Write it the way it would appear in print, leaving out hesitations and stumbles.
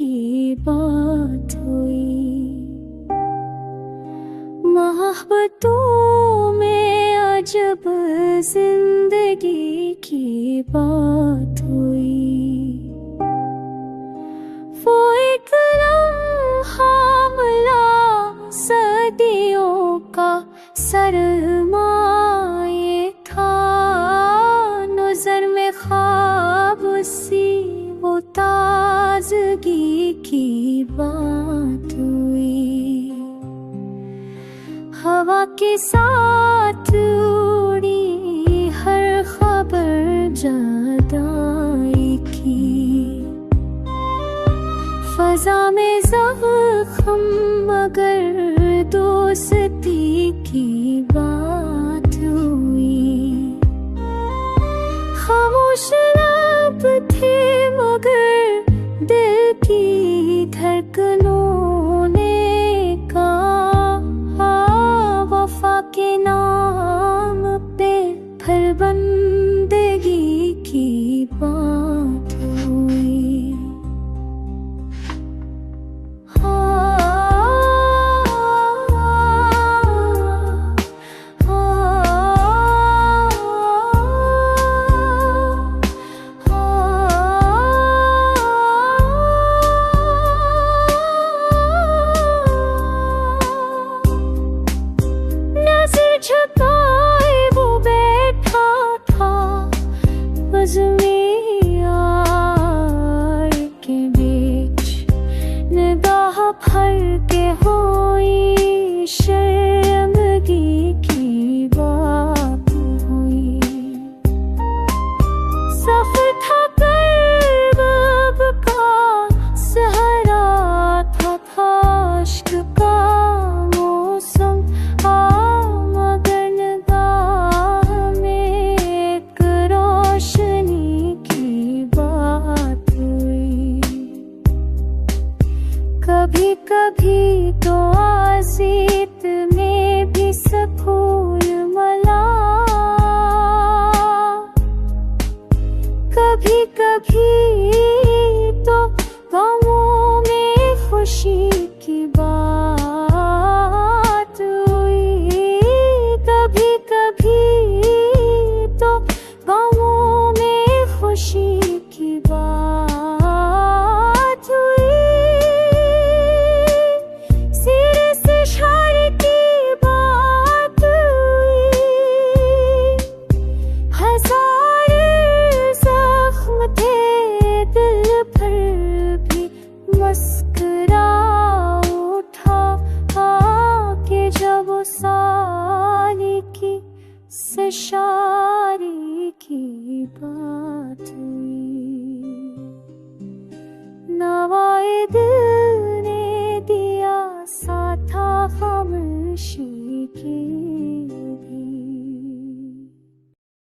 की बात हुई। मोहब्बतों में अजब जिंदगी की बात हुई। वो एक लम्हा मिला सदियों का सरमाए था। नज़र में ख्वाब सी वो ताज़गी की बात हुई। हवा के साथ उड़ी हर खबर जुदाई की। फजा में ज़ख्म मगर दोस्ती की बात हुई। खामोश लब थे मगर दिल की धड़कनों ने कहा वफा के नाम पे फिर बंदगी की बात हुई। छुपाए वो बैठा था यार के बीच। निगाह भर के हुई शर्मगी की बात हुई। सफर था कर्ब का सहरा था अश्क का मौसम। कभी कभी तो आज़ीत में भी सकून मिला। कभी कभी तो गमों में खुशी की बात हुई। कभी कभी तो गमों में खुशी की बात हुई। मुस्कुरा उठा आके जब सारी की से शारी की बात हुई। नवाए दिल ने दिया सा था खामोशी की